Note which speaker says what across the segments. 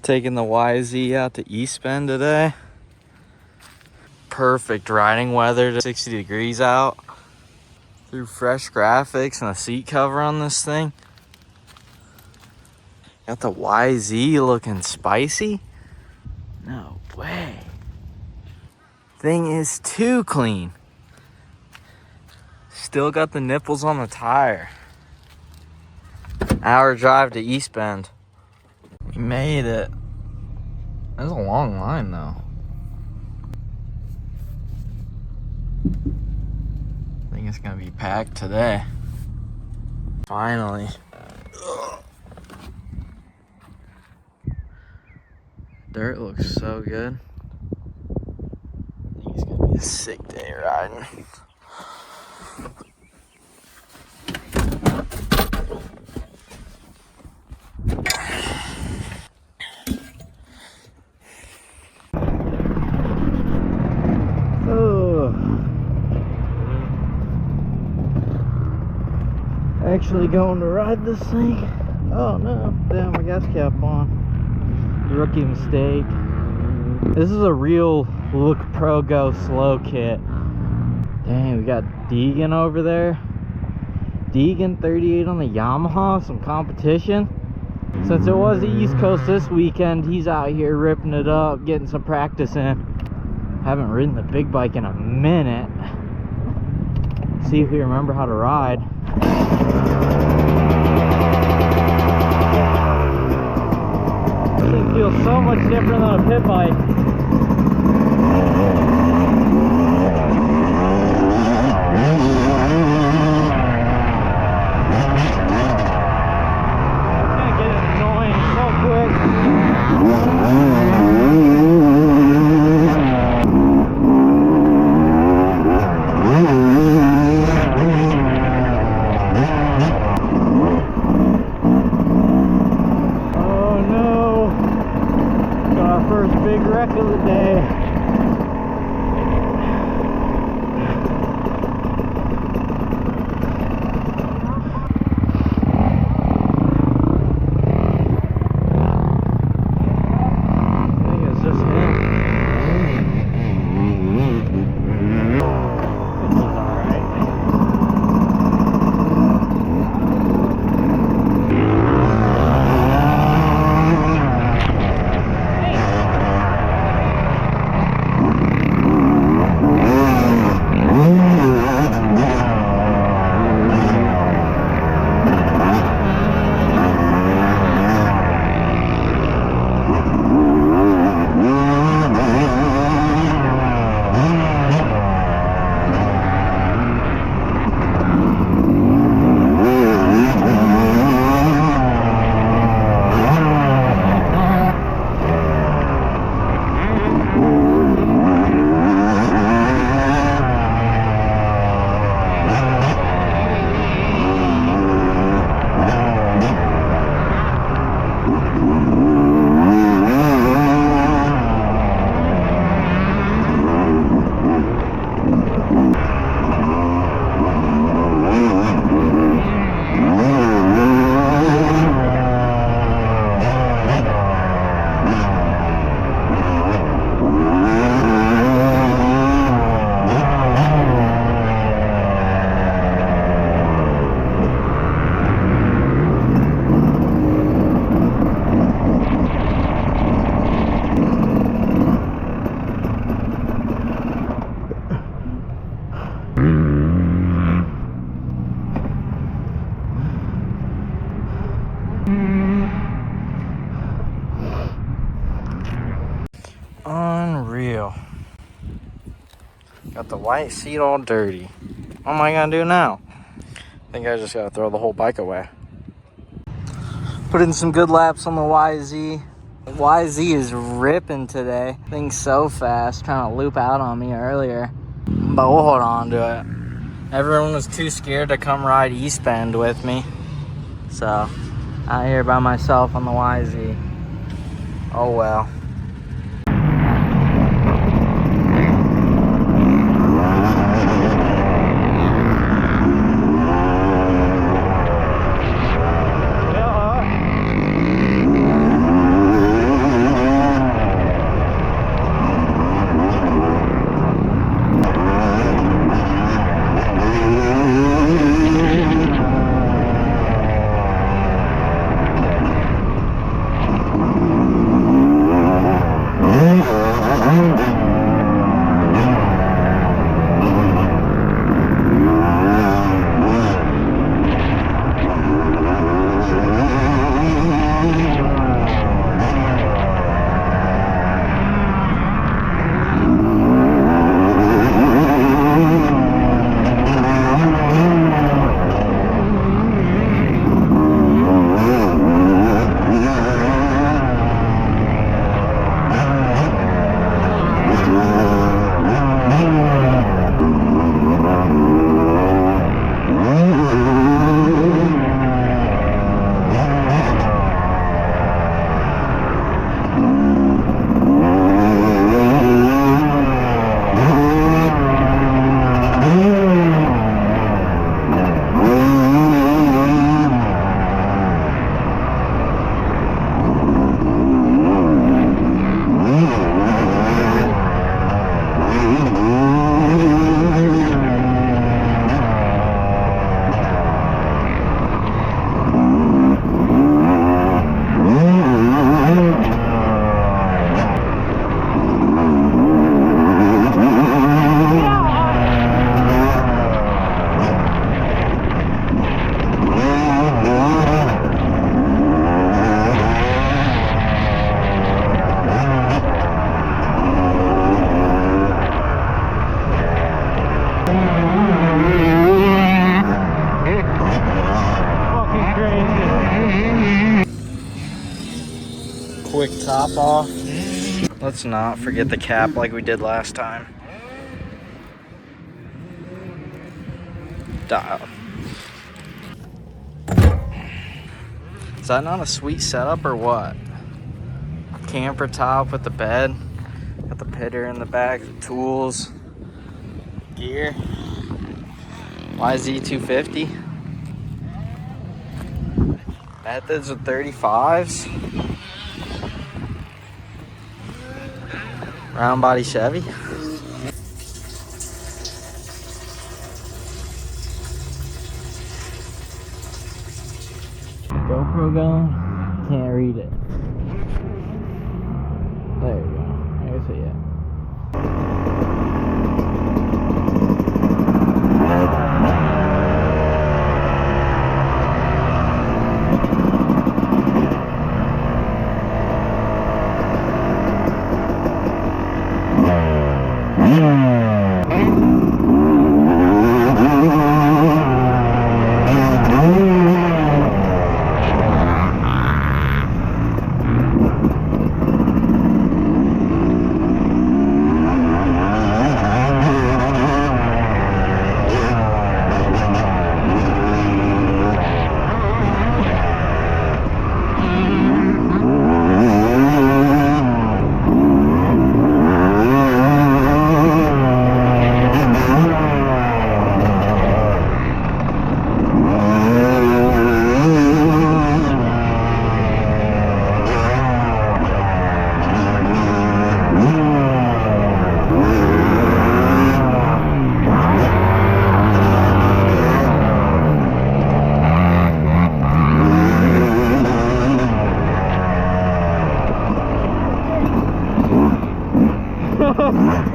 Speaker 1: Taking the YZ out to East Bend today. Perfect riding weather, 60 degrees out. Threw fresh graphics and a seat cover on this thing. Got the YZ looking spicy. No way. Thing is too clean. Still got the nipples on the tire. Hour drive to East Bend. We made it. That's a long line though. I think it's gonna be packed today. Finally. Ugh. Dirt looks so good. I think it's gonna be a sick day riding. Actually going to ride this thing. Oh no, damn, my gas cap on. Rookie mistake. This is a real look pro go slow kit. Dang, we got Deegan over there. Deegan 38 on the Yamaha, some competition. Since it was the East Coast this weekend, he's out here ripping it up, getting some practice in. Haven't ridden the big bike in a minute. See if we remember how to ride. This thing feels so much different than a pit bike. Unreal. Got the white seat all dirty. What am I gonna do now? I think I just gotta throw the whole bike away. Put in some good laps on the YZ. The YZ is ripping today. Thing's so fast, trying to loop out on me earlier. But we'll hold on to it. Everyone was too scared to come ride East Bend with me. So, out here by myself on the YZ. Oh well. quick top off. Let's not forget the cap like we did last time. Dial. Is that not a sweet setup or what? Camper top with the bed. Got the pitter in the back, the tools, gear. YZ250. Methods with 35s. Round body Chevy. GoPro going? Can't read it. There you go. I see it.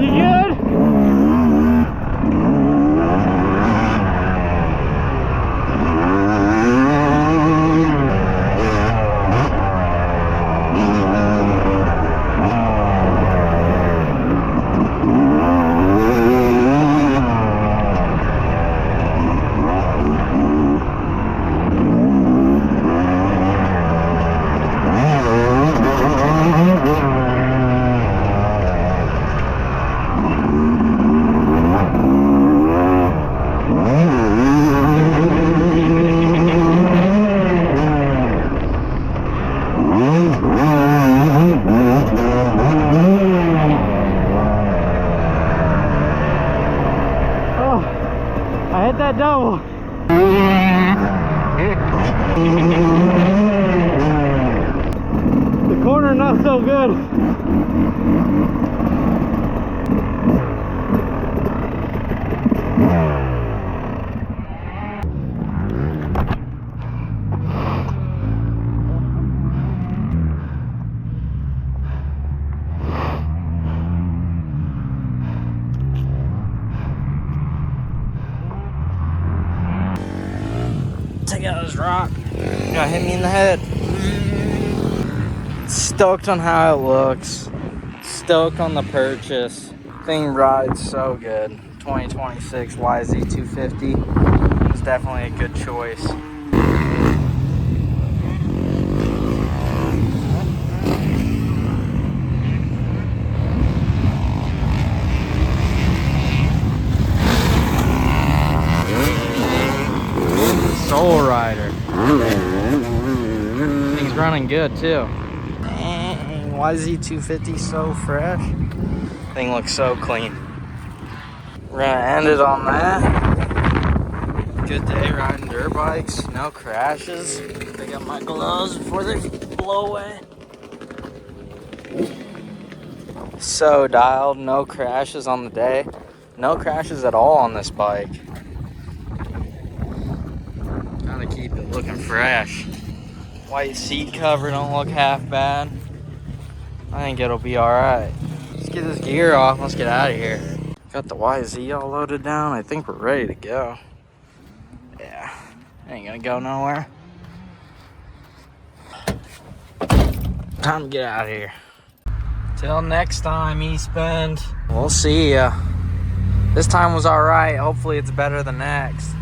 Speaker 1: You good? I hit that double. The corner not so good. Take out this rock. Gonna hit me in the head. Stoked on how it looks. Stoked on the purchase. Thing rides so good. 2026 YZ250. It's definitely a good choice. Soul Rider. Thing's running good too. Dang, YZ250 so fresh. Thing looks so clean. We're gonna end it on that. Good day riding dirt bikes. No crashes. Pick up my gloves before they blow away. So dialed. No crashes on the day. No crashes at all on this bike. Gotta keep it looking fresh. White seat cover don't look half bad. I think it'll be alright. Let's get this gear off. Let's get out of here. Got the YZ all loaded down. I think we're ready to go. Yeah, ain't gonna go nowhere. Time to get out of here. Till next time, East Bend. We'll see ya. This time was alright. Hopefully it's better than next.